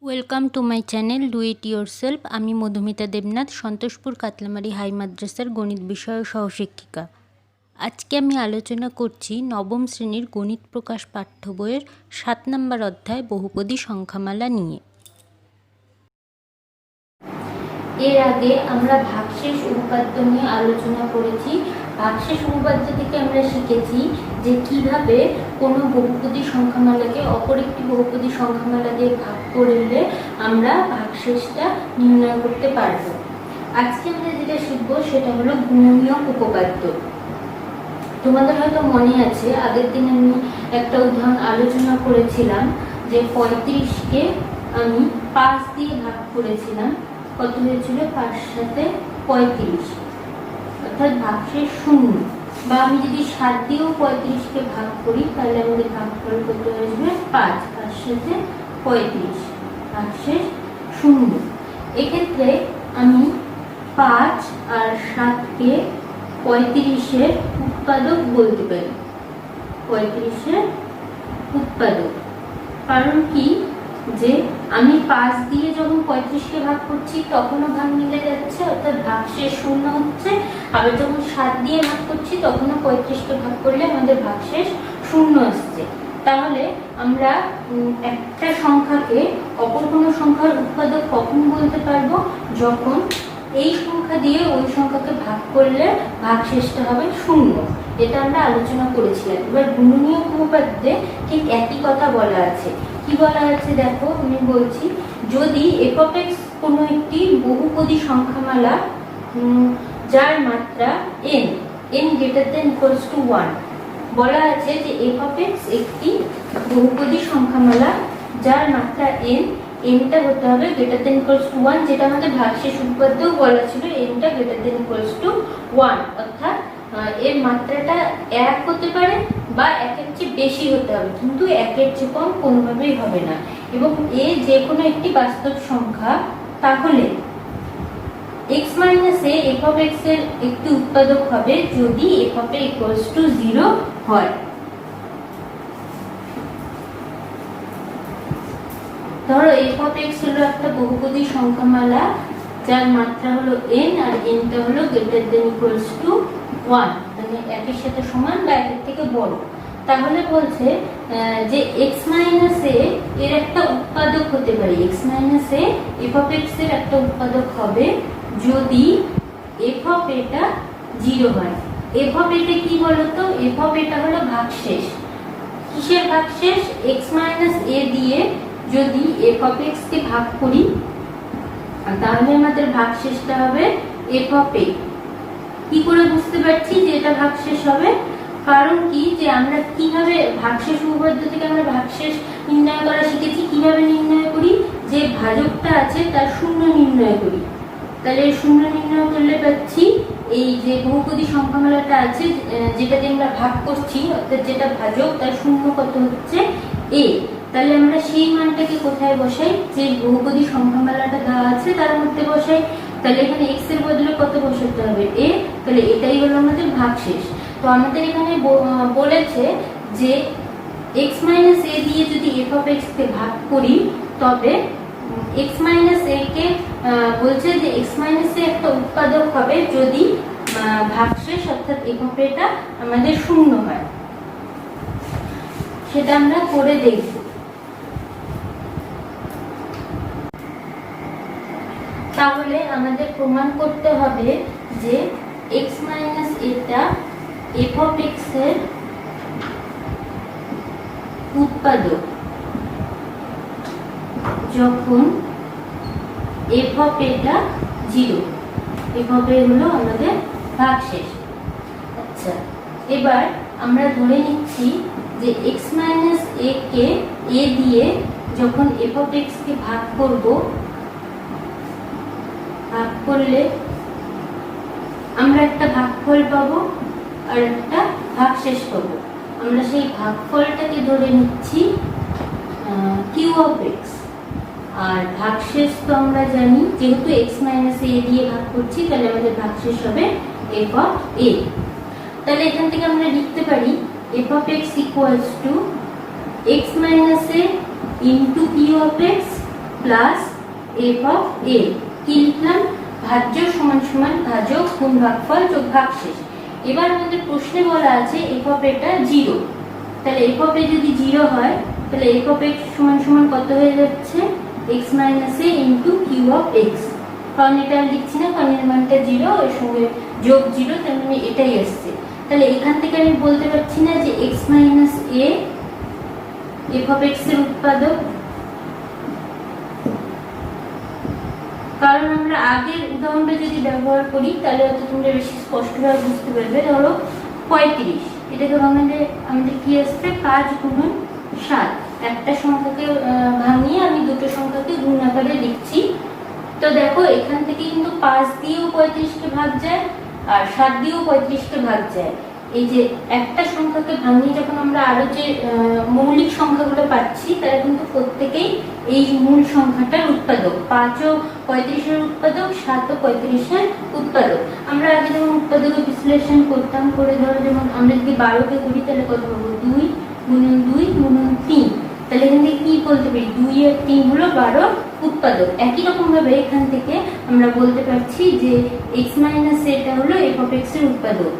Welcome to my channel do it your self. আমি Madhumita Debnath, Santoshpur Katlamari high মাদ্রাসার গণিত বিষয়ের সহশিক্ষিকা। আজকে আমি আলোচনা করছি নবম শ্রেণীর গণিত প্রকাশ পাঠ্য বইয়ের 7 নম্বর অধ্যায় বহুপদী সংখ্যামালা নিয়ে। এর আগে আমরা ভাগশেষ উপপাদ্য নিয়ে আলোচনা করেছি। ভাগশেষ উপপাদ্য থেকে আমরা শিখেছি যে কিভাবে কোনো বহুপদী সংখ্যামালাকে অপর একটি বহুপদী সংখ্যামালা দিয়ে ভাগ করলে আমরা ভাগশেষটা নির্ণয় করতে পারবো। আজকে আমরা যেটা শিখবো সেটা হলো গুণনীয়ক উপপাদ্য। তোমাদের হয়তো মনে আছে, আগের দিন আমি একটা উদাহরণ আলোচনা করেছিলাম যে 35কে আমি 5 দিয়ে ভাগ করেছিলাম। কত হয়েছিল? 5 সাথে 35, অর্থাৎ ভাগশেষ 0। বা আমি যদি 7 দিয়েও 35কে ভাগ করি তাহলে আমাদের ভাগফল কত আসবে? 5। 5 সাথে 35, ভাগশেষ 0। এক্ষেত্রে আমি 5 আর 7কে 35-এর উৎপাদক বলতে পারি। 35-এর উৎপাদক। কারণ কি, যে আমি 5 দিয়ে যখন 35কে ভাগ করছি তখনও ভাগ মিলে যাচ্ছে, অর্থাৎ ভাগশেষ 0 হচ্ছে। আবার যখন 7 দিয়ে ভাগ করছি তখনও 35কে ভাগ করলে আমাদের ভাগশেষ 0 আসছে। তাহলে আমরা একটা সংখ্যাকে অপর কোনো সংখ্যার উৎপাদক কখন বলতে পারবো? যখন এই সংখ্যা দিয়ে ওই সংখ্যাকে ভাগ করলে ভাগশেষটা হবে 0। এটা আমরা আলোচনা করেছিলাম। এবার গুণনীয়ক উপপাদ্যে ঠিক একই কথা বলা আছে। কি বলা আছে দেখো, আমি বলছি, যদি f of x কোনো একটি বহুপদী সংখ্যামালা যার মাত্রা n greater than equals to 1, বলা আছে যে f of x একটি বহুপদী সংখ্যামালা যার মাত্রা nটা হতে হবে greater than equals to 1, যেটা আমাদের ভাগশেষ উপপাদ্যেও বলা ছিল nটা greater than equals to 1, অর্থাৎ এর মাত্রাটা 1 হতে পারে বা 1-এর চেয়ে বেশি হতে হবে, কিন্তু 1-এর চেয়ে কম কোনোভাবেই হবে না। এবং এ যে কোনো একটি বাস্তব সংখ্যা, তাহলে x - a f of x এর একটি উৎপাদক হবে যদি f of a equals to 0 হয়। ধরো f of x হলো একটা বহুপদী সংখ্যামালা যার মাত্রা হলো n আর nটা হলো greater than equals to 1, মানে 1-এর সাথে সমান বা 1-এর থেকে বড়। তাহলে বলছে যে x - a এর একটা উৎপাদক হতে পারে। x - a f of x এর একটা উৎপাদক হবে যদি f of a টা 0 হয়। f of a টা কি বলতো? f of a টা হলো ভাগশেষ। কিসের ভাগশেষ? x - a দিয়ে যদি f of x কে ভাগ করি তাহলে আমাদের ভাগশেষটা হবে f of a। কি করে বুঝতে পারছি যে এটা ভাগশেষ হবে? কারণ কি, যে আমরা কিভাবে ভাগশেষ উপপাদ্য থেকে আমরা ভাগশেষ নির্ণয় করা শিখেছি। কিভাবে নির্ণয় করি? যে ভাজকটা আছে তার শূন্য নির্ণয় করি। তাহলে শূন্য নির্ণয় করলে পাচ্ছি এই যে বহুপদী সংখ্যামালাটা আছে যেটাকে আমরা ভাগ করছি, অর্থাৎ যেটা ভাজক তার শূন্য কত হচ্ছে? a। তাহলে আমরা সেই মানটাকে কোথায় বসাই? যে বহুপদী সংখ্যামালাটা দেওয়া আছে তার মধ্যে বসাই। তাহলে এখানে x এর বদলে কত বসাতে হবে? a। তাহলে এটাই হলো আমাদের ভাগশেষ। তো আমাদের এখানে বলেছে যে x - a দিয়ে যদি f of x কে ভাগ করি তবে x - a কে বলছে যে x - a একটা উৎপাদক হবে যদি ভাগশেষ অর্থাৎ f of a টা আমাদের 0 হয়। সেটা আমরা করে দেখব। তাহলে আমাদের প্রমাণ করতে হবে যে x - a টা f of x এর উৎপাদক যখন f of a টা 0। f of a হলো আমাদের ভাগশেষ। আচ্ছা, এবার আমরা ধরে নিচ্ছি যে x - a কে a দিয়ে যখন f of x কে ভাগ করব, ভাগ করলে আমরা একটা ভাগফল পাবো আর একটা ভাগশেষ পাবো। আমরা সেই ভাগফলটাকে ধরে নিচ্ছি q of x, আর ভাগশেষ তো আমরা জানি যেহেতু x - a দিয়ে ভাগ করছি তাহলে আমাদের ভাগশেষ হবে f of a। তাহলে এখান থেকে আমরা লিখতে পারি f of x equals to x - a into q of x plus f of a. কি লিখলাম? ভাজ্য সমান সমান ভাজক গুণ ভাগফল যোগ ভাগশেষ। এবার আমাদের প্রশ্নে বলা আছে এফ অফ এটা 0, তাহলে এফ অফ এ যদি 0 হয় তাহলে এফ অফ এক্স সমান সমান কত হয়ে যাচ্ছে? X minus a into q of x. কারণ এটা লিখছি না, কারণ এর মানটা 0, এর সঙ্গে যোগ 0, তার মানে এটাই আসছে। তাহলে এখান থেকে আমি বলতে পারছি না যে x minus A F of x এর উৎপাদক, কারণ আমরা আগের উদাহরণটা যদি ব্যবহার করি তাহলে হয়তো তোমরা বেশি স্পষ্টভাবে বুঝতে পারবে। ধরো 35, এটাকে আমাদের কি আসছে? 5 গুণন 7। একটা সংখ্যাকে ভাঙিয়ে আমি দুটো সংখ্যাকে গুণ আকারে লিখছি। তো দেখো এখান থেকে কিন্তু 5 দিয়েও 35কে ভাগ যায় আর 7 দিয়েও 35কে ভাগ যায়। এই যে একটা সংখ্যাকে ভাঙিয়ে যখন আমরা আরো যে মৌলিক সংখ্যাগুলো পাচ্ছি তারা কিন্তু প্রত্যেকেই এই মূল সংখ্যাটার উৎপাদক। 5 ও 35-এর উৎপাদক, 7 ও 35-এর উৎপাদক। আমরা আগে যেমন উৎপাদক বিশ্লেষণ করতাম, করে ধরো যেমন আমরা যদি 12কে করি তাহলে কত পাবো? 2 গুণন 2 গুণন 3। তাহলে এখান থেকে কি বলতে পারি? 2 আর 3 হলো 12 উৎপাদক। একই রকম ভাবে এখান থেকে আমরা বলতে পারছি যে x মাইনাস এটা হলো f অফ x এর উৎপাদক।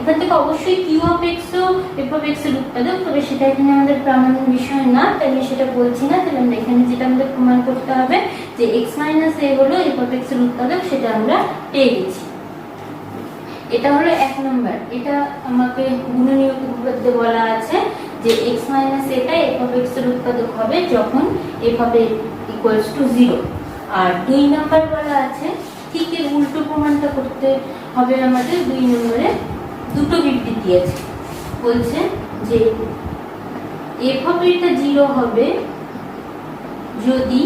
এখান থেকে অবশ্যই q অফ x ও f অফ x এর উৎপাদক, তবে সেটা এখানে আমাদের প্রামাণ্য বিষয় না, তাই আমি সেটা বলছি না। তাহলে আমরা এখানে যেটা আমাদের প্রমাণ করতে হবে যে x মাইনাস a হলো f অফ x এর উৎপাদক, সেটা আমরা পেয়ে গেছি। এটা হলো 1 নম্বর। এটা আমাকে গুণনীয়ক উপপাদ্যে বলা আছে যে x মাইনাস এটা f অফ x এর উৎপাদক হবে যখন f of a equals to 0। আর 2 নম্বর বলা আছে ঠিক এর উল্টো প্রমাণটা করতে হবে আমাদের। 2 নম্বরে দুটো বিবৃতি আছে, বলছে যে f অফ এটা 0 হবে যদি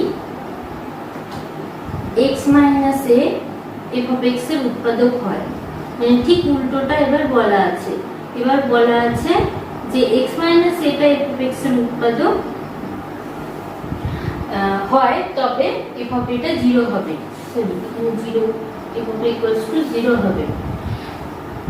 x minus a f of x এর উৎপাদক হয়। মানে ঠিক উল্টোটা এবার বলা আছে। এবার বলা আছে যে x মাইনাস এটা f অফ x এর উৎপাদক হয় তবে f অফ এটা 0 হবে। সরি, এখানে 0 f of a equals to 0 হবে।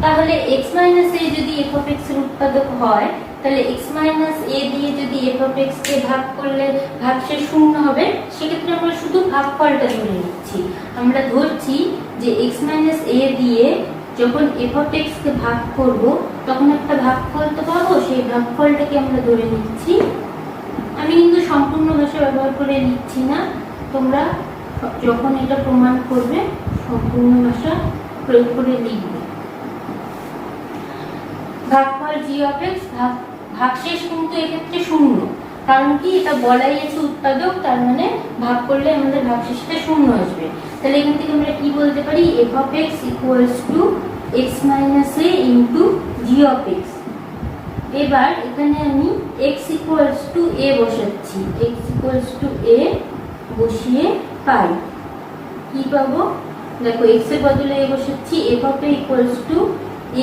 তাহলে x মাইনাস a যদি f অফ x এর উৎপাদক হয় তাহলে x মাইনাস a দিয়ে যদি f অফ x কে ভাগ করলে ভাগশেষ শূন্য হবে। সেক্ষেত্রে আমরা শুধু ভাগফলটা ধরে নিচ্ছি। আমরা ধরছি যে x মাইনাস a দিয়ে যখন f অফ x কে ভাগ করব তখন একটা ভাগফল তো পাবো, সেই ভাগফলটাকে আমরা ধরে নিচ্ছি। আমি কিন্তু সম্পূর্ণ ভাষা ব্যবহার করে লিখছি না, তোমরা যখন এটা প্রমাণ করবে সম্পূর্ণ ভাষা প্রয়োগ করে লিখবে। ভাগফল g অফ x, ভাগশেষ কিন্তু এক্ষেত্রে শূন্য, কারণ কি এটা বলাই আছে উৎপাদক, তার মানে ভাগ করলে আমাদের ভাগশেষটা শূন্য আসবে। তাহলে এখান থেকে আমরা কি বলতে পারি? f of x equals to x minus a into g of x। এবার এখানে আমি x ইকুয়ালস টু a বসাচ্ছি। x ইকুয়ালস টু a বসিয়ে পাই কি পাবো? দেখো x এর বদলে a বসাচ্ছি। f of a equals to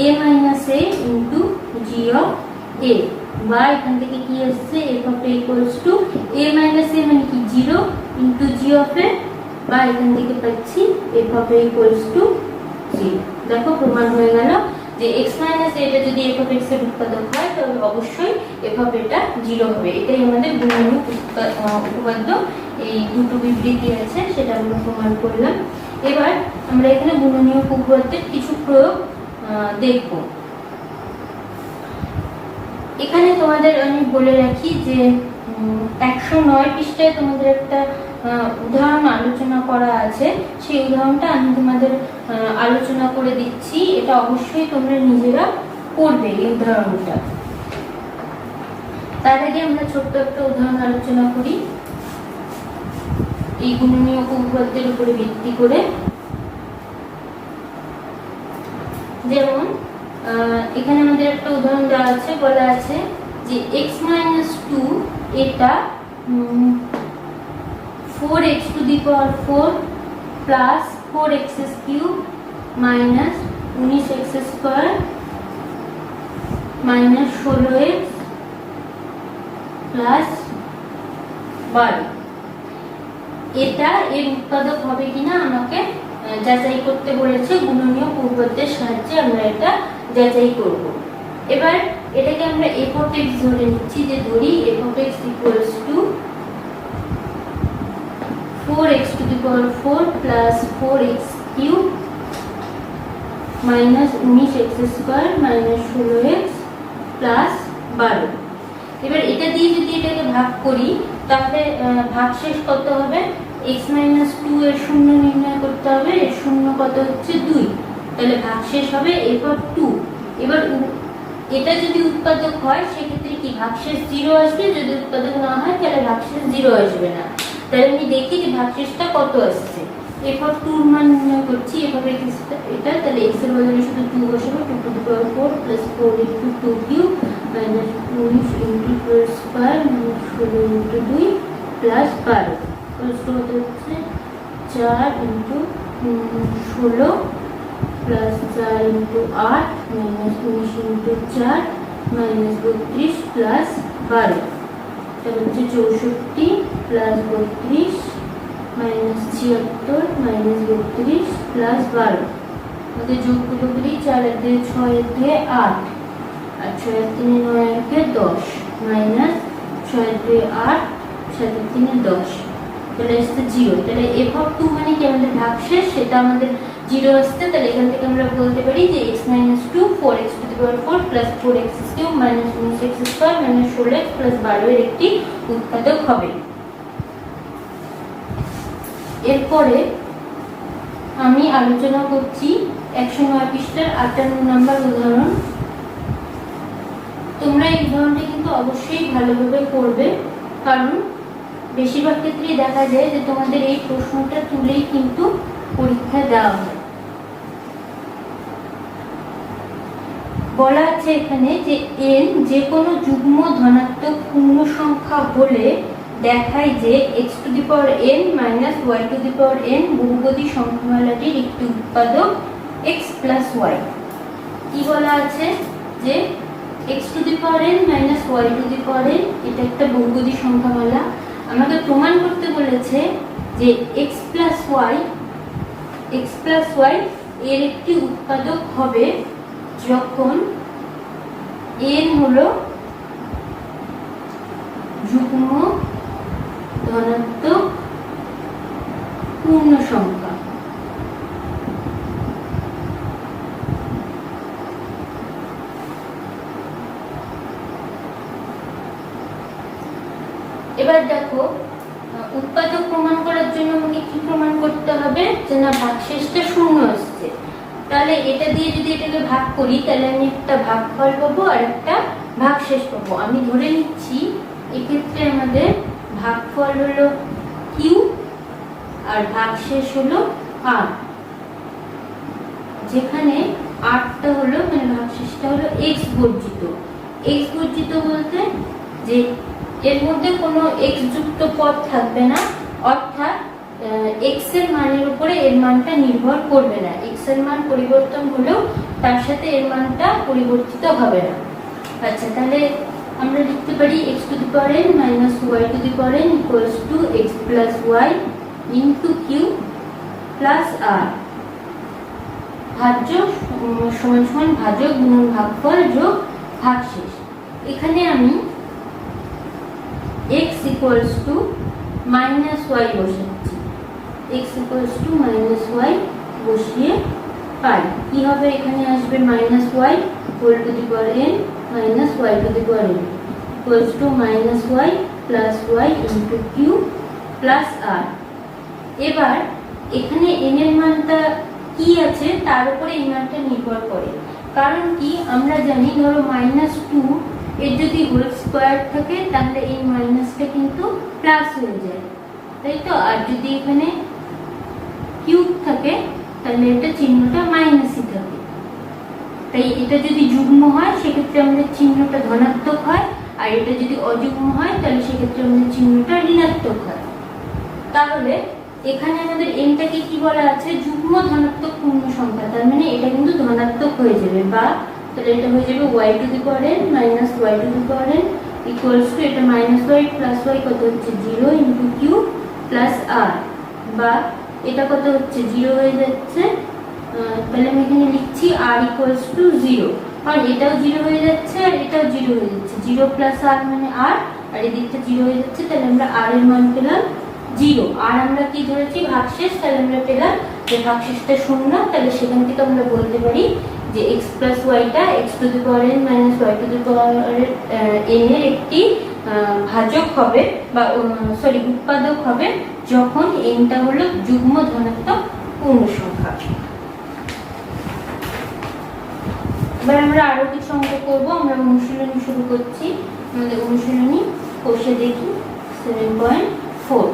a minus a into g of a। বা এখান থেকে কি আসছে? f of a equals to a minus a মানে কি 0 ইন্টু g অফ a। বা এখান থেকে পাচ্ছি f of a equals to 0। দেখো প্রমাণ হয়ে গেল যে x মাইনাস এটা যদি f অফ x এর উৎপাদক হয় তবে অবশ্যই f অফ এটা 0 হবে। এটাই আমাদের গুণনীয়ক উপপাদ্য। এই দুটো বিবৃতি আছে সেটা আমরা প্রমাণ করলাম। এবার আমরা এখানে গুণনীয়ক উপপাদ্যের কিছু প্রয়োগ দেখব। এখানে তোমাদের আমি বলে রাখি যে 109 পৃষ্ঠায় তোমাদের একটা উদাহরণ আলোচনা করা আছে। সেই উদাহরণটা আমি তোমাদের আলোচনা করে দিচ্ছি। এটা অবশ্যই তোমরা নিজেরা পড়বে এই উদাহরণটা। তার আগে আমরা ছোট্ট একটা উদাহরণ আলোচনা করি এই গুণনীয়ক উপপাদ্যের উপরে ভিত্তি করে। যেমন এখানে আমাদের একটা উদাহরণ দেওয়া আছে, বলা আছে যে x মাইনাস 2 এটা 4x two the power 4 plus 4x cube minus 19x square minus 16x plus 12। এটা এর উৎপাদক হবে কিনা আমাকে যাচাই করতে বলেছে। গুণনীয়ক উপপাদ্যের সাহায্যে আমরা এটা যাচাই করব। এবার এটাকে আমরা f অফ x ধরে নিচ্ছি, যে ধরি f of x equals to 4x to the power 4 plus 4x cube minus 19x square minus 16x plus 12। এবার এটা দিয়ে যদি এটাকে ভাগ করি তাহলে ভাগশেষ কত হবে? x minus 2 এর শূন্য নির্ণয় করতে হবে, এর শূন্য কত হচ্ছে 2, তাহলে ভাগশেষ হবে f(2). এবার এটা যদি উৎপাদক হয় সেক্ষেত্রে কি ভাগশেষ 0 আসবে, যদি উৎপাদক না হয় তাহলে ভাগশেষ 0 আসবে না। তাহলে আমি দেখি যে ভাগশেষটা কত আসছে। f(2) এর মান নির্ণয় করছি, এভাবে এটা তাহলে x এর বদলে শুধু 2 বসাবো, 2 to the power 4 plus 4 into 2 cube minus 19 into 2 square minus 16 into 2 plus 12 কত হচ্ছে 4 into 16 plus 4 into 8 minus 19 into 4 minus 32 plus 12 তাহলে হচ্ছে 64 plus 32 minus 76 minus 32 plus 12। ওদের যোগগুলো করি, 4 আর 2 6 আর 2 8 আর 6 আর 3 9 আর 2 10 minus 6 আর 2 8 7 আর 3 10, তাহলে আসছে 0। তাহলে f(2) মানে কি আমাদের ভাগশেষ, সেটা আমাদের 0 আসছে। তাহলে এখান থেকে আমরা বলতে পারি যে x minus 2 4x to the power 4 plus 4x cube minus 19x square minus 16x plus 12 এর একটি উৎপাদক হবে। এরপরে আমি আলোচনা করছি 109 পৃষ্ঠার 58 নম্বর উদাহরণ। তোমরা এই উদাহরণটি কিন্তু অবশ্যই ভালোভাবে করবে, কারণ বেশিরভাগ ক্ষেত্রেই দেখা যায় যে তোমাদের এই প্রশ্নটা তুলেই কিন্তু পরীক্ষা দেওয়া হয়। বলা আছে এখানে যে n যে কোনো যুগ্ম ধনাত্মক পূর্ণ সংখ্যা হলে দেখায় যে x to the power n minus y to the power n বহুপদী সংখ্যামালাটির একটি উৎপাদক x plus y। কি বলা আছে যে x to the power n minus y to the power n এটা একটা বহুপদী সংখ্যামালা। আমাকে প্রমাণ করতে বলেছে যে x plus y এর একটি উৎপাদক হবে যখন n হলো যুগ্ম ধনাত্মক পূর্ণ সংখ্যা। এবার দেখো উৎপাদক প্রমাণ করার জন্য আমাকে কি প্রমাণ করতে হবে, যে না ভাগশেষটা শূন্য আসছে। তাহলে এটা দিয়ে যদি এটাকে ভাগ করি তাহলে আমি একটা ভাগফল পাবো আর একটা ভাগশেষ পাবো। আমি ধরে নিচ্ছি এক্ষেত্রে আমাদের ভাগফল হলো q আর ভাগশেষ হলো r, যেখানে rটা হলো মানে ভাগশেষটা হলো x বর্জিত। x বর্জিত বলতে যে এর মধ্যে কোনো x যুক্ত পদ থাকবে না, অর্থাৎ x এর মানের উপরে এর মানটা নির্ভর করবে না। x এর মান পরিবর্তন হলেও তার সাথে এর মানটা পরিবর্তিত হবে না। আচ্ছা, তাহলে আমরা লিখতে পারি x to the power n minus y to the power n equals to x plus y into q plus r। ভাজ্য সমান সমান ভাজক গুণন ভাগফল যোগ ভাগশেষ। এখানে আমি x equals to minus y বসাচ্ছি, x equals to minus y বসিয়ে পাই কি হবে, এখানে আসবে minus y whole to the power n minus y to the power n equals to minus y plus y into q plus r। এবার এখানে n এর মানটা কি আছে তার উপরে এই মানটা নির্ভর করে, কারণ কি আমরা জানি ধরো -2 এর যদি হোল স্কয়ার থাকে তাহলে এই মাইনাসটা কিন্তু প্লাস হয়ে যায়, তাই তো। আর যদি এখানে কিউব থাকে তাহলে এটা চিহ্নটা মাইনাসই থাকে। তাই এটা যদি যুগ্ম হয় সেক্ষেত্রে আমাদের চিহ্নটা ধনাত্মক হয়, আর এটা যদি অযুগ্ম হয় তাহলে সেক্ষেত্রে আমাদের চিহ্নটা ঋণাত্মক হয়। তাহলে এখানে আমাদের এনটাকে কি বলা আছে, যুগ্ম ধনাত্মক পূর্ণ সংখ্যা, তার মানে এটা কিন্তু ধনাত্মক হয়ে যাবে, বা তাহলে এটা হয়ে যাবে y to the power n minus y to the power n equals to এটা minus y plus y কত হচ্ছে 0 into q plus r, বা এটা কত হচ্ছে 0 হয়ে যাচ্ছে। তাহলে আমি এখানে লিখছি r equals to 0, কারণ এটাও 0 হয়ে যাচ্ছে আর এটাও 0 হয়ে যাচ্ছে, 0 plus r মানে r, আর এই দিকটা 0 হয়ে যাচ্ছে। তাহলে আমরা r এর মান পেলাম জিরো। আর আমরা কি ধরেছি ভাগশেষ, তাহলে আমরা পেলাম যে ভাগশেষটা শূন্য। তাহলে সেখান থেকে আমরা বলতে পারি যে x প্লাস ওয়াইটা x to the power n minus y to the power n এর একটি ভাজক হবে বা উৎপাদক হবে যখন nটা হলো যুগ্ম ধনাত্মক পূর্ণ সংখ্যা। এবার আমরা আরো কিছু অঙ্ক করবো। আমরা অনুশীলনী শুরু করছি। আমাদের অনুশীলনী কোষে দেখি 7.4।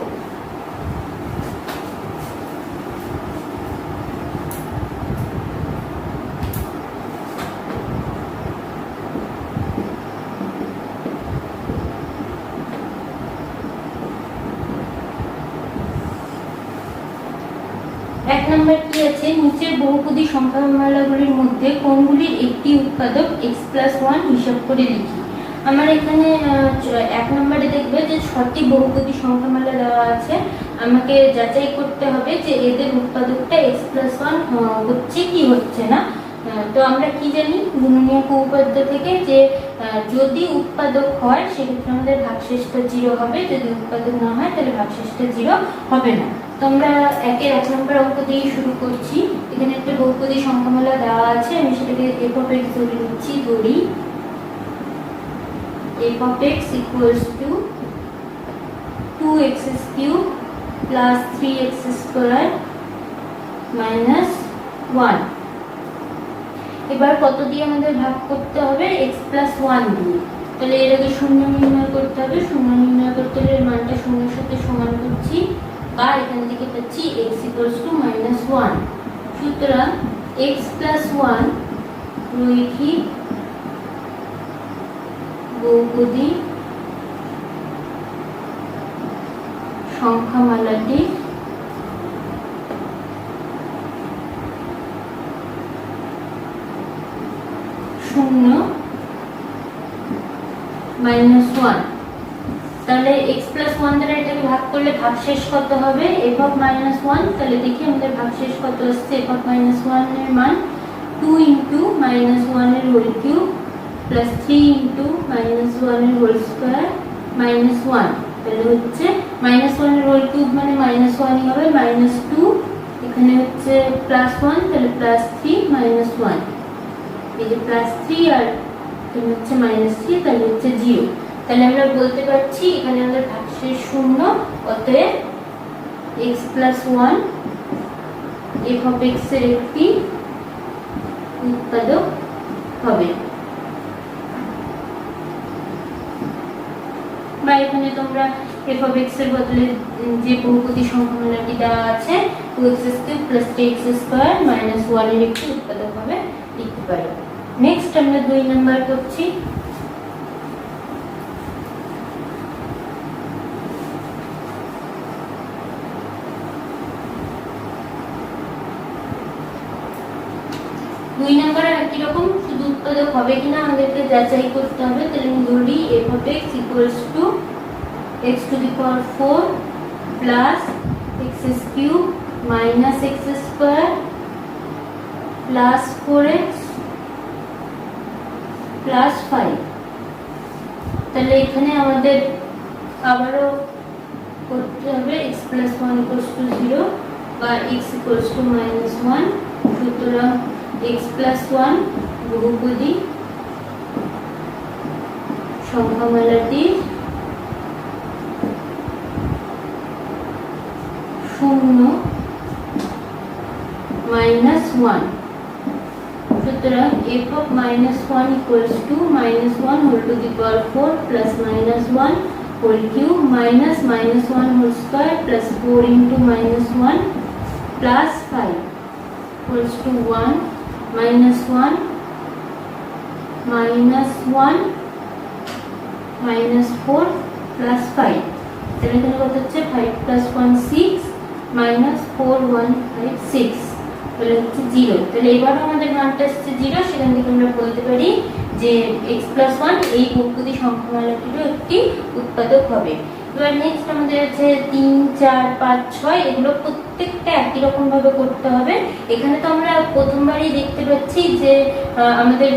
এক নম্বর কি আছে, নিচের বহুপদী সংখ্যামালাগুলির মধ্যে কোনগুলির একটি উৎপাদক x+1 হিসাব করে লিখি। আমার এখানে এক নম্বরে দেখবে যে 6টি বহুপদী সংখ্যামালা দেওয়া আছে। আমাকে যাচাই করতে হবে যে এদের উৎপাদকটা x+1 হচ্ছে কি হচ্ছে না। তো আমরা কি জানি গুণনীয়ক উপপাদ্য থেকে যে যদি উৎপাদক হয় সেক্ষেত্রে আমাদের ভাগশেষটা 0 হবে, যদি উৎপাদক না হয় তাহলে ভাগশেষটা 0 হবে না। তো আমরা একের 1 নম্বর অঙ্ক দিয়ে শুরু করছি। এখানে একটা বহুপদী সংখ্যামালা দেওয়া আছে, আমি সেটাকে f of x ধরে নিচ্ছি। ধরি f of x equals to 2x cube plus 3x square minus 1। এবার কত দিয়ে আমাদের ভাগ করতে হবে, x+1 দিয়ে। তাহলে এর আগে শূন্য নির্ণয় করতে হবে। শূন্য নির্ণয় করতে হলে মানটা শূন্যের সাথে সমান করছি, বা এখান থেকে পাচ্ছি x = -1। সুতরাং x+1 রৈখিক বহুপদী সংখ্যামালাটি শূন্য -1। তাহলে x+1 দ্বারা এটাকে ভাগ করলে ভাগশেষ কত হবে, f of -1। তাহলে দেখি আমাদের ভাগশেষ কত আসছে। f of -1 এর মান 2 * -1 এর হোল কিউব প্লাস 3 * -1 এর হোল স্কয়ার মাইনাস 1। তাহলে হচ্ছে -1 এর হোল কিউব মানে -1ই হবে, -2 এখানে হচ্ছে +1, তাহলে +3 -1। এই যে +3 আর এখানে হচ্ছে -3, তাহলে হচ্ছে 0। তাহলে আমরা বলতে পারছি এখানে আমাদের ভাগশেষ শূন্য, অতএব x+1 f of x এর একটি উৎপাদক হবে। বা এখানে তোমরা f of x এর বদলে যে বহুপদী সংখ্যামালাটি দেওয়া আছে 2x³ + 3x² - 1 এর একটি উৎপাদক হবে লিখতে পারো। নেক্সট আমরা 2 নাম্বার করছি। দুই নম্বরে একই রকম, শুধু উৎপাদক হবে কিনা আমাদেরকে যাচাই করতে হবে। তাহলে আমি ধরি f of x equals to x⁴ plus x³ minus x² plus 4x plus 5। তাহলে এখানে আমাদের আবারও করতে হবে x+1 = 0 বা x = -1। সুতরাং x+1 বহুপদী সংখ্যামালাটি শূন্য -1। সুতরাং f of -1 equals to -1 whole to the power 4 plus -1 whole cube minus -1 whole square plus 4 into -1 plus 5 equals to 1 -1 -1 -4 plus 5। তাহলে এখানে কত হচ্ছে 5 + 1 6 -4 1 5 6, তাহলে হচ্ছে 0। তাহলে এবারও আমাদের মানটা আসছে 0। সেখান থেকে আমরা বলতে পারি যে x+1 এই বহুপদী সংখ্যামালাটিরও একটি উৎপাদক হবে। এবার নেক্সট আমাদের আছে 3 4 5 6। এগুলো প্রত্যেকটা একই রকম ভাবে করতে হবে। এখানে তো আমরা প্রথমবারই দেখতে পাচ্ছি যে আমাদের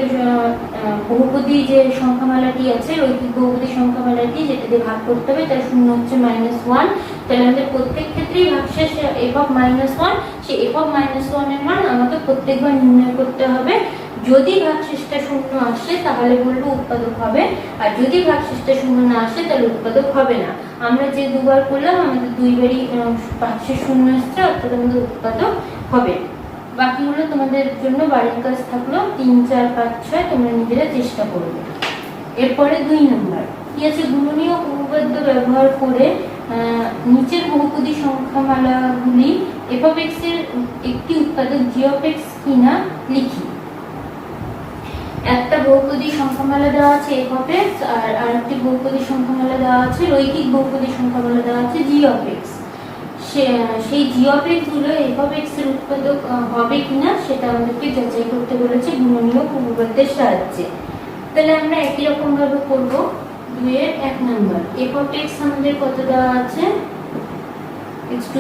বহুপদী যে সংখ্যামালাটি আছে রৈখিক বহুপদী সংখ্যামালাটি যেটা দিয়ে ভাগ করতে হবে তার শূন্য হচ্ছে -1। তাহলে আমাদের প্রত্যেক ক্ষেত্রেই ভাগশেষ f(-1), সেই f(-1) এর মান আমাকে প্রত্যেকবার নির্ণয় করতে হবে। যদি ভাগশেষটা শূন্য আসে তাহলে বলবো উৎপাদক হবে, আর যদি ভাগশেষটা শূন্য না আসে তাহলে উৎপাদক হবে না। আমরা যে দুবার করলাম আমাদের দুইবারই ভাগশেষ শূন্য আসছে, অর্থাৎ আমাদের উৎপাদক হবে। বাকিগুলো তোমাদের জন্য বাড়ির কাজ থাকলো, 3, 4, 5, 6 তোমরা নিজেরা চেষ্টা করবে। এরপরে 2 নম্বর কি আছে, গুণনীয় উপপাদ্য ব্যবহার করে নিচের বহুপদী সংখ্যামালাগুলি f(x) এর একটি উৎপাদক g(x) কিনা লিখি। একটা বহুপদী সংখ্যামালা দেওয়া আছে f(x), আর আরেকটি বহুপদী সংখ্যামালা দেওয়া আছে, রৈখিক বহুপদী সংখ্যামালা দেওয়া আছে g(x). সেই g(x) গুলো f(x) এর উৎপাদক হবে কিনা সেটা আমাদেরকে যাচাই করতে বলেছে গুণনীয় উপপাদ্যের সাহায্যে। তাহলে আমরা একই রকম ভাবে করব। 2 এর 1 নম্বর, f(x) আমাদের কত দেওয়া আছে, x⁴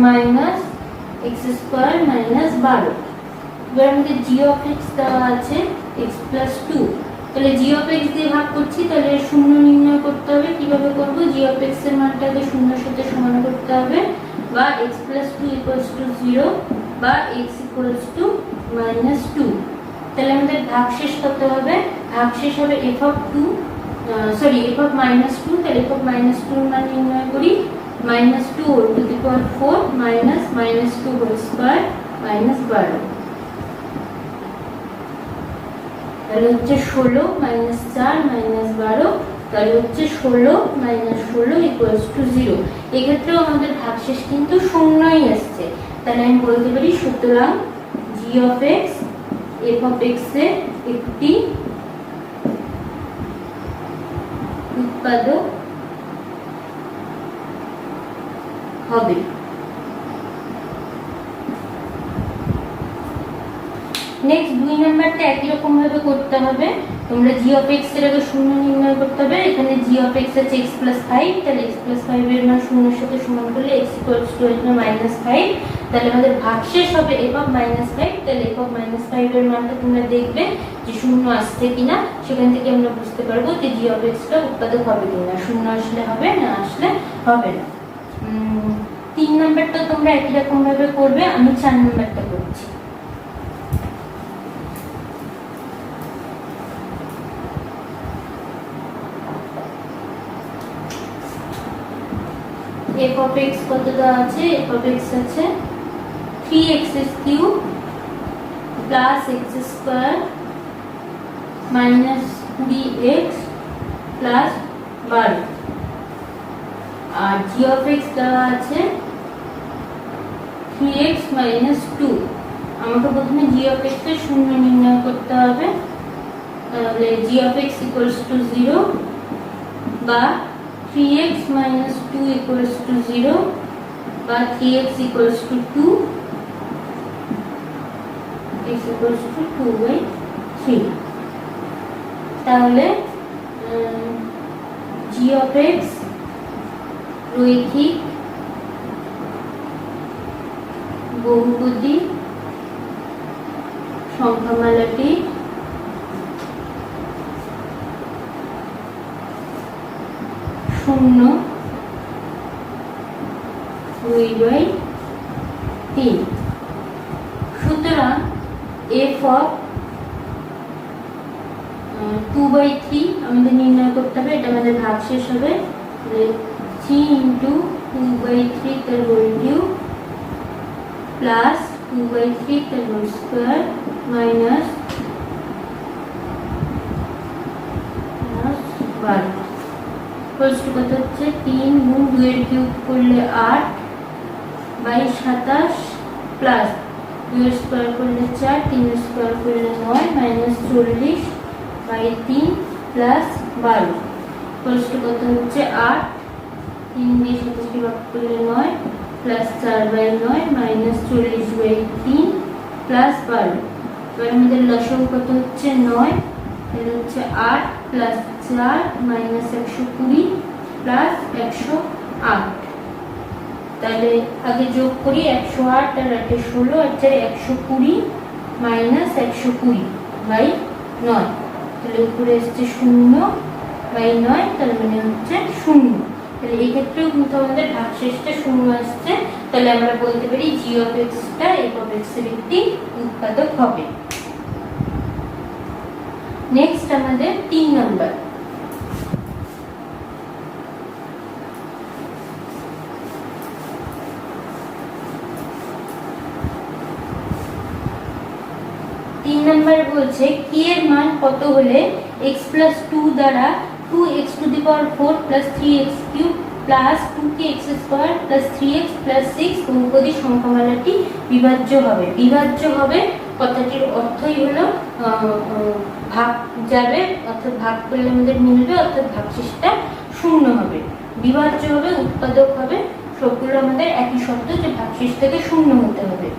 মাইনাস x² মাইনাস 12। এবার আমাদের g(x) দেওয়া আছে x+2। তাহলে g(x) দিয়ে ভাগ করছি, তাহলে শূন্য নির্ণয় করতে হবে। কিভাবে করব, g(x) এর মানটাকে শূন্যের সাথে সমান করতে হবে, বা x+2 = 0 বা x = -2। তাহলে আমাদের ভাগশেষ কত হবে, ভাগশেষ হবে f(2), তাহলে f(-2) এর মান নির্ণয় করি, -2^4 মাইনাস -2^² মাইনাস 12। তাহলে হচ্ছে 16 - 4 - 12, তাহলে হচ্ছে 16 - 16 = 0। এক্ষেত্রেও আমাদের ভাগশেষ কিন্তু শূন্যই আসছে। তাহলে আমি বলতে পারি সুতরাং g(x) f(x) এর একটি উৎপাদক হবে। নেক্সট 2 নাম্বারটা একই রকম ভাবে করতে হবে। তোমরা g(x) এর আগে শূন্য নির্ণয় করতে হবে। এখানে g(x) আছে x+5, তাহলে x+5 এর মান শূন্যের সাথে সমান করলে x = -5। তাহলে আমাদের ভাগশেষ হবে f(-5), তাহলে f(-5) এর মানটা তোমরা দেখবে যে শূন্য আসছে কিনা, সেখান থেকে আমরা বুঝতে পারবো যে g(x) টা উৎপাদক হবে কিনা। শূন্য আসলে হবে, না আসলে হবে না। 3 নাম্বারটা তোমরা একই রকম ভাবে করবে। আমি 4 নাম্বারটা করছি। f(x) কত দেওয়া আছে, f(x) আছে 3x³ plus x² minus 20x plus 12, আর g(x) দেওয়া আছে 3x - 2। আমাকে প্রথমে g(x) এর শূন্য নির্ণয় করতে হবে। তাহলে g(x) = 0 বা 3x - 2 = 0 বা 3x = 2, x = 2/3। তাহলে g(x) রৈখিক বহুপদী সংখ্যামালাটি শূন্য 2/3। সুতরাং f(2/3) আমাদের নির্ণয় করতে হবে। এটা আমাদের ভাগশেষ হবে 3 × 2/3 তার হোল কিউব প্লাস 2/3 তার হোল স্কয়ার মাইনাস 12। প্রশ্ন কত হচ্ছে, 3 × 2 এর কিউব করলে 8 বাই 27 প্লাস 2 এর স্কয়ার করলে 4, 3 এর স্কয়ার করলে 9 মাইনাস 40/3 প্লাস 12। প্রশ্ন কত হচ্ছে 8, 3 দিয়ে 27 ভাগ করলে 9 প্লাস 4/9 মাইনাস 40/3 প্লাস 12। এবার আমাদের লসাগু কত হচ্ছে 9, তাহলে হচ্ছে 8 প্লাস 4 মাইনাস 120 প্লাস 108। তাহলে আগে যোগ করি, 108 আর 8 16 আর 4 120 মাইনাস 120/9। তাহলে উপরে এসছে 0/9, তার মানে হচ্ছে 0। তাহলে এই ক্ষেত্রেও কিন্তু আমাদের ভাগশেষটা শূন্য আসছে। তাহলে আমরা বলতে পারি জি অফ এক্সটা এফ অফ এক্স এর একটি উৎপাদক হবে। নেক্সট আমাদের 3 নাম্বার। বলছে কি এর মান কত হলে x প্লাস 2 দ্বারা 2x two the power 4 plus 3x cube plus 2kx square plus 3x plus 6 বহুপদী সংখ্যামালাটি বিভাজ্য হবে। বিভাজ্য হবে কথাটির অর্থই হলো ভাগ যাবে, অর্থাৎ ভাগ করলে আমাদের মিলবে, অর্থাৎ ভাগশেষটা শূন্য হবে। বিভাজ্য হবে, উৎপাদক হবে, সবগুলো আমাদের একই শর্ত যে ভাগশেষটাকে শূন্য হতে হবে।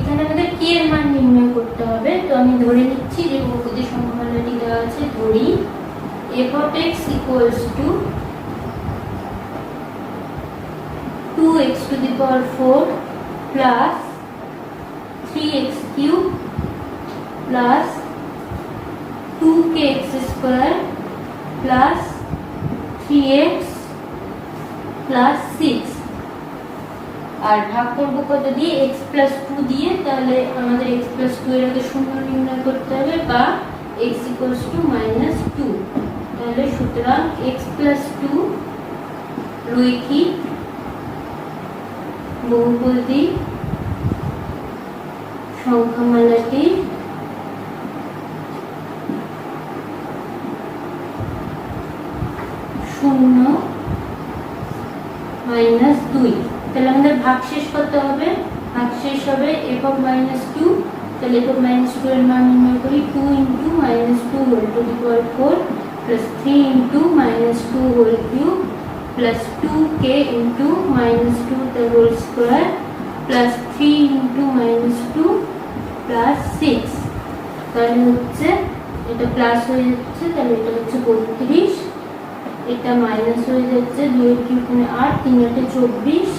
এখানে আমাদের কি এর মান নির্ণয় করতে হবে। তো আমি ধরে নিচ্ছি যে বহুপদী সংখ্যামালাটি দেওয়া আছে, ধরি f of x equals to 2x to the power 4 plus 3x cube plus 2kx square plus 3x plus 6 আর ভাগ করবো কত দিয়ে, x plus 2 দিয়ে। তাহলে আমাদের x plus 2 এর আগে শূন্য নির্ণয় করতে হবে বা x equals to -2। তাহলে সুতরাং x plus 2 রৈখিক বহুপদী সংখ্যামালাটি শূন্য -2। তাহলে আমাদের ভাগশেষ কত হবে, ভাগশেষ হবে f of -2। তাহলে f of -2 এর মান নির্ণয় করি, 2 into -2 whole to the power 4 plus 3 into -2 whole cube plus 2k into -2 the whole square plus 3 into -2 plus 6। তাহলে হচ্ছে এটা প্লাস হয়ে যাচ্ছে, তাহলে এটা হচ্ছে 32, এটা মাইনাস হয়ে যাচ্ছে 2 এর কিউব মানে 8, 3 এর 24,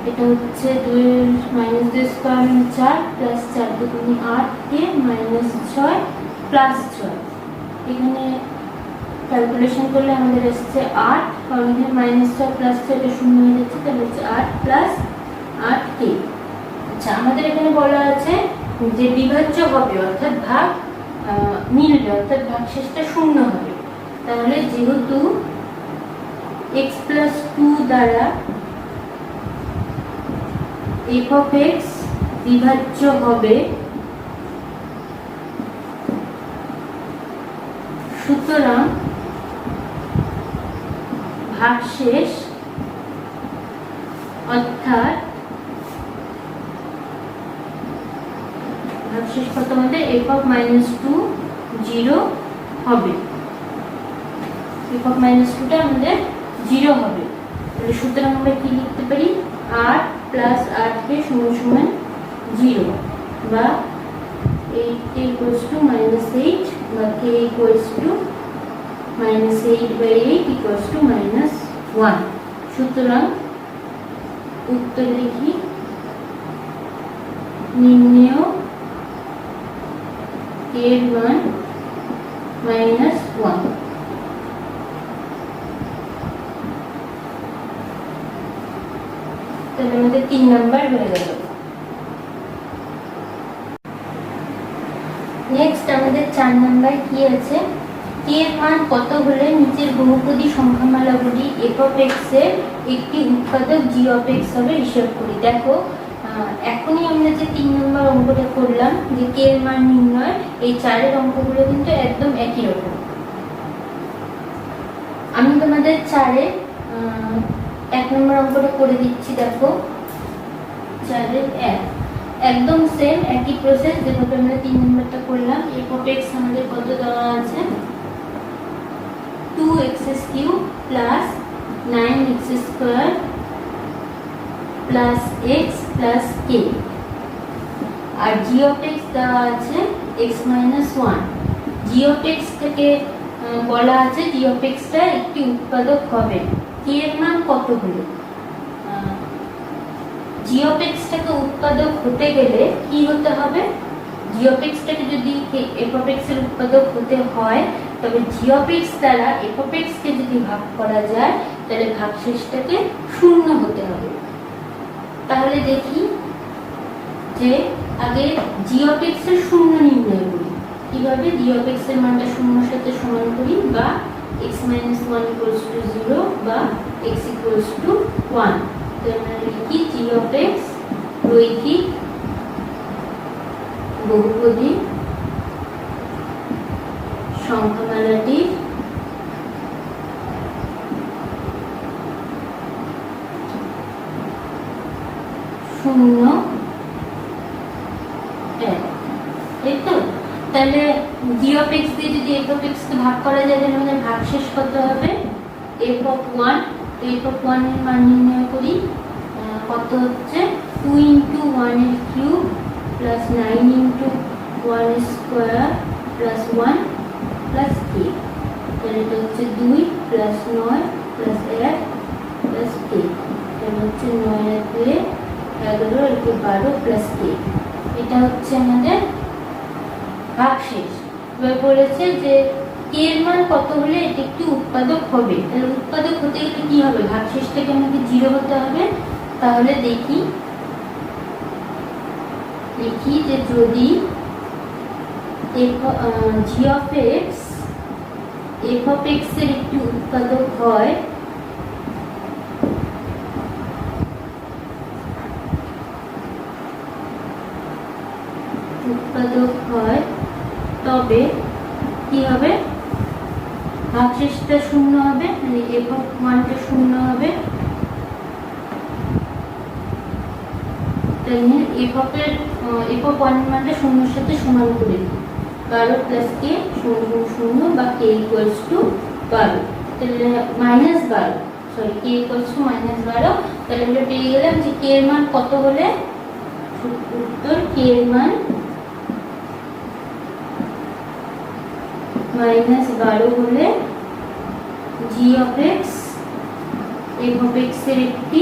এটা হচ্ছে 2 এর মাইনাস 2 স্কয়ার মানে 4 প্লাস 4 দুগুণে 8 কে মাইনাস 6 প্লাস 6। এখানে ক্যালকুলেশন করলে আমাদের আসছে 8, কারণ এখানে মাইনাস 6 প্লাস 6 এটা শূন্য হয়ে যাচ্ছে, তাহলে হচ্ছে 8 প্লাস 8k। আচ্ছা, আমাদের এখানে বলা আছে যে বিভাজ্য হবে, অর্থাৎ ভাগ মিলবে, অর্থাৎ ভাগশেষটা শূন্য হবে। তাহলে যেহেতু x plus 2 দ্বারা f of x বিভাজ্য হবে, সুতরাং ভাগশেষ অর্থাৎ ভাগশেষ কত আমাদের f of -2 0 হবে। f of -2 টা আমাদের 0 হবে। তাহলে সুতরাং আমরা কি লিখতে পারি, 8 প্লাস 8k সমান সমান 0 বা 8k equals to -8 বা k equals to -8/8 equals to -1। সুতরাং উত্তর লিখি, নির্ণেয় k এর মান -1। তাহলে আমাদের 3 নাম্বার হয়ে গেল। নেক্সট আমাদের 4 নাম্বার কি আছে, k এর মান কত হলে নিচের বহুপদী সংখ্যামালাগুলি f of x এর একটি উৎপাদক g of x হবে হিসাব করি। দেখো এখনই আমরা যে 3 নম্বর অঙ্কটা করলাম যে k এর মান নির্ণয়, এই 4 এর অঙ্কগুলো কিন্তু একদম একই রকম। আমি তোমাদের 4 এ 1 নম্বর অঙ্কটা করে দিচ্ছি। দেখো 4 এর 1 একদম সেম একই প্রসেস যেভাবে আমরা 3 নম্বরটা করলাম। f of x আমাদের কত দেওয়া আছে, 2x³ plus 9x square plus x plus k, আর g of x দেওয়া আছে x minus 1। g of x থেকে বলা আছে g of x টা একটি উৎপাদক হবে। k এর মান কত হলো, g of x টাকে উৎপাদক হতে গেলে কি হতে হবে, g of x টাকে যদি f of x এর উৎপাদক হতে হয় তবে জি অফ এক্স দ্বারা এফ অফ এক্স কে যদি ভাগ করা যায় তাহলে ভাগশেষটাকে শূন্য হতে হবে। তাহলে দেখি যে আগে জি অফ এক্স এর শূন্য নির্ণয় করি। কিভাবে? জি অফ এক্স এর মানটা শূন্যের সাথে সমান করি, বা x - 1 = 0 বা x = 1। তো আমরা লিখি জি অফ এক্স রৈখিক বহুপদী সংখ্যামালাটি শূন্য এক, তাই তো? তাহলে জি অফ এক্স দিয়ে যদি এফ অফ এক্স কে ভাগ করা যায় তাহলে আমাদের ভাগশেষ কত হবে? F of 1। তো এফ অফ 1 এর মান নির্ণয় করি। কত হচ্ছে? 2 × 1 এর কিউব প্লাস 9 × 1 এর স্কয়ার প্লাস 1 প্লাস k। তাহলে এটা হচ্ছে 2 প্লাস 9 প্লাস 1 প্লাস k। তাহলে হচ্ছে 9 আর 2 11 আর 12 প্লাস k। এটা হচ্ছে আমাদের ভাগশেষ। এবার বলেছে যে কে এর মান কত হলে এটি একটি উৎপাদক হবে। তাহলে উৎপাদক হতে গেলে কি হবে? ভাগশেষটাকে আমাকে 0 হতে হবে। তাহলে দেখি যে যদি g of x f of x এর একটি উৎপাদক হয়, তবে কি হবে? ভাগশেষটা শূন্য হবে, মানে এফ অফ 1 টা শূন্য হবে। তাহলে এফ অফ 1 এর মানটা শূন্যের সাথে সমান করে দিই। 12 প্লাস k = 0 বা k = 12। তাহলে -12, সরি k = -12। তাহলে আমরা পেয়ে গেলাম যে k এর মান কত হলে, উত্তর k এর মান -12 হলে g of x f of x এর একটি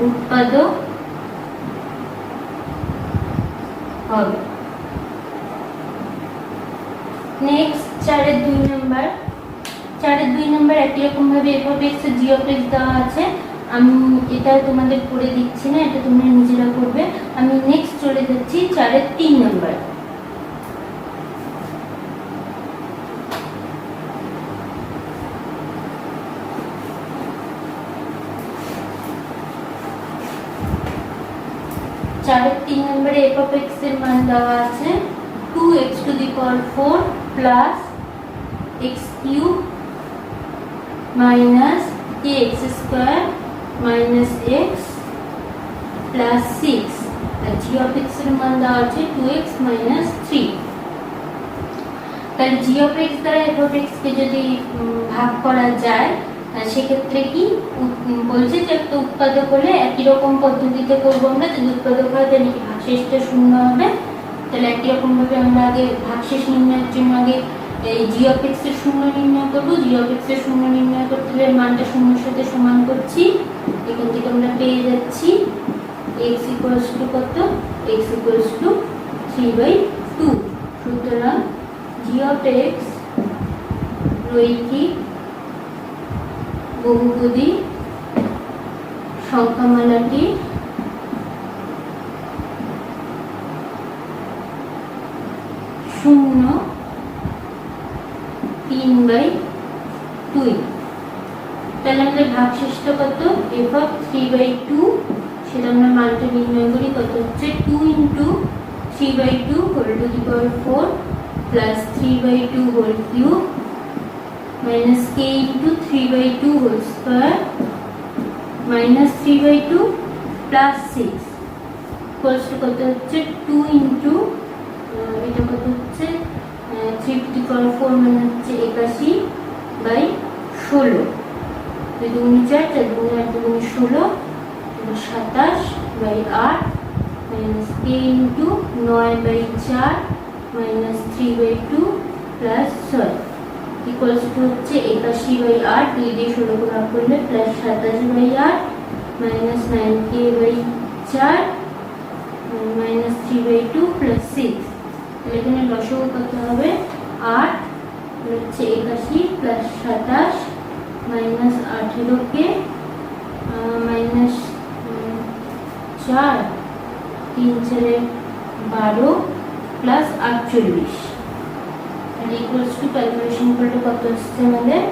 উৎপাদক হবে। নেক্সট 4 এর 2 নাম্বার। 4 এর 2 নাম্বার একই রকম ভাবে এফ অফ এক্স এর জি অফ এক্স দেওয়া আছে। আমি এটা তোমাদের করে দিচ্ছি না, এটা তোমরা নিজেরা করবে। আমি নেক্সট চলে যাচ্ছি 4 এর 3 নাম্বার। চারের 3 নম্বরে এফ অফ এক্স এর মান দেওয়া আছে 2x⁴ plus x³ minus kx² minus x plus 6। আর জি অফ এক্স এর মান দেওয়া আছে 2x মাইনাস 3। তাহলে জি অফ এক্স দ্বারা এফ অফ এক্স কে যদি ভাগ করা যায় সেক্ষেত্রে কি বলছে যে একটা উৎপাদক হলে একই রকম পদ্ধতিতে করবো আমরা। যদি উৎপাদক হয় তাহলে কি ভাগশেষটা শূন্য হবে। তাহলে একই রকম ভাবে আমরা আগে ভাগশেষ নির্ণয়ের জন্য আগে এই জি অফ এক্স এর শূন্য নির্ণয় করবো। জি অফ এক্স এর শূন্য নির্ণয় করতে হলে মানটা শূন্যের সাথে সমান করছি। এখান থেকে আমরা পেয়ে যাচ্ছি x = কত? x = 3/2। সুতরাং জি অফ এক্স রৈখিক বহুপদী সংখ্যামালাটি শূন্য 3/2। তাহলে আমাদের ভাগশেষটা কত? f of 3/2। সেটা আমরা মানটা নির্ণয় করি। কত হচ্ছে? 2 × 3/2 ⁴ plus 3/2 whole cube minus k into 3/2 whole square minus 3/2 plus 6 equals to কত হচ্ছে 2 into এটা কত হচ্ছে 3/4 মানে হচ্ছে 81/16। 2 × 4 4 × 8 = 16 27/8 minus k into 9/4 minus 3/2 plus 6 equals to হচ্ছে 81/8। 2 দিয়ে 16 কে ভাগ করলে plus 27/8 minus 9k/4 minus 3/2 plus 6। তাহলে এখানে লসাগু কত হবে 8 হচ্ছে 81 প্লাস 27 মাইনাস 18কে মাইনাস 4 3 4 12 প্লাস 48 আর ইকুয়ালস টু ক্যালকুলেশন করলে কত আসছে আমাদের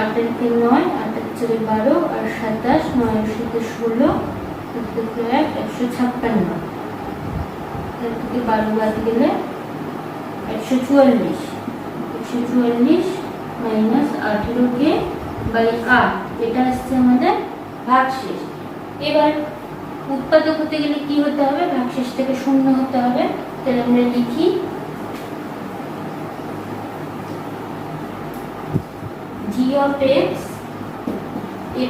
8 এর 3 9 8 এর 4 12 আর 27 9 এর সাথে 16 156 এর থেকে 12 বাদ গেলে 144 মাইনাস 18কে বাই 8 এটা আসছে আমাদের ভাগশেষ। এবার উৎপাদক হতে গেলে কি হতে হবে ভাগশেষ থেকে শূন্য হতে হবে। তাহলে আমরা লিখি g of x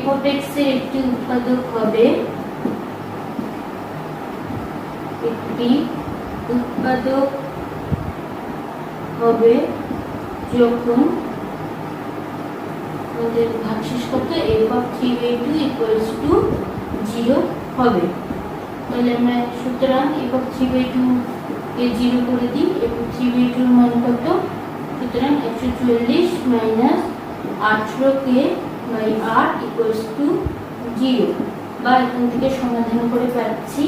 f of x এর একটি উৎপাদক হবে যখন আমাদের ভাগশেষ কত f of 3/2 equals to 0 হবে। তাহলে আমরা সুতরাং f of 3/2 কে 0 করে দিই। f of 3/2 এর মান কত সুতরাং 144 মাইনাস 18কে বাই 8 equals to 0 বা এখান থেকে সমাধান করে পাচ্ছি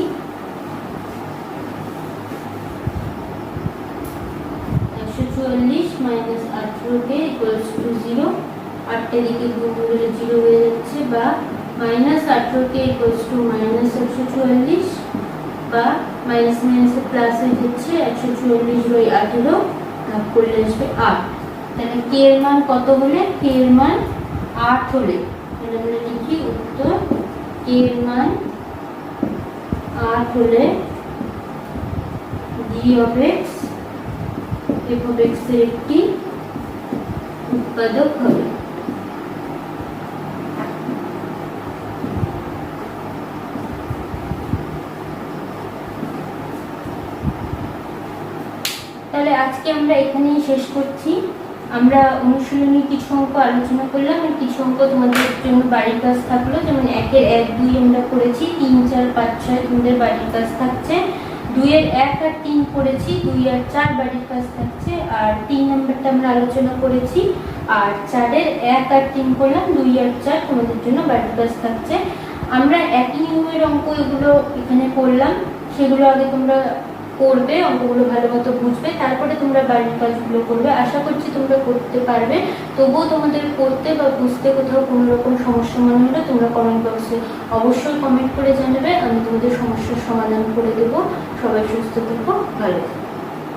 144 মাইনাস 18কে equals to 0 8 এর দিকে গুণ করলে 0 হয়ে যাচ্ছে বা মাইনাস 18কে equals to মাইনাস 144 বা মাইনাস মাইনাস প্লাস হয়ে যাচ্ছে 144 বাই 18 ভাগ করলে আসবে 8। তাহলে k এর মান কত হলে k এর মান 8 হলে তাহলে আমরা লিখি উত্তর k এর মান 8 হলে g of x f of x এর একটি উৎপাদক হবে। তাহলে আজকে আমরা এখানেই শেষ করছি। আমরা অনুশীলনী কিছু অঙ্ক আলোচনা করলাম আর কিছু অঙ্ক তোমাদের জন্য বাড়ির কাজ থাকলো, যেমন 1 এর 1 2 আমরা করেছি, 3 4 5 6 তোমাদের বাড়ির কাজ থাকছে, 2 এর 1 আর 3 করেছি, 2 আর 4 বাড়ির কাজ থাকছে আর 3 নাম্বারটা আমরা আলোচনা করেছি আর 4 এর 1 আর 3 করলাম, 2 আর 4 তোমাদের জন্য বাড়ির কাজ থাকছে। আমরা একই নিয়মের অঙ্ক এগুলো এখানে করলাম, সেগুলো আগে তোমরা করবে, অঙ্কগুলো ভালো মতো বুঝবে, তারপরে তোমরা বাড়ির কাজগুলো করবে। আশা করছি তোমরা করতে পারবে। তবুও তোমাদের করতে বা বুঝতে কোথাও কোনো রকম সমস্যা মনে হলে তোমরা কমেন্ট বক্সে অবশ্যই কমেন্ট করে জানাবে, আমি তোমাদের সমস্যার সমাধান করে দেবো। সবাই সুস্থ থেকো, ভালো থেকো।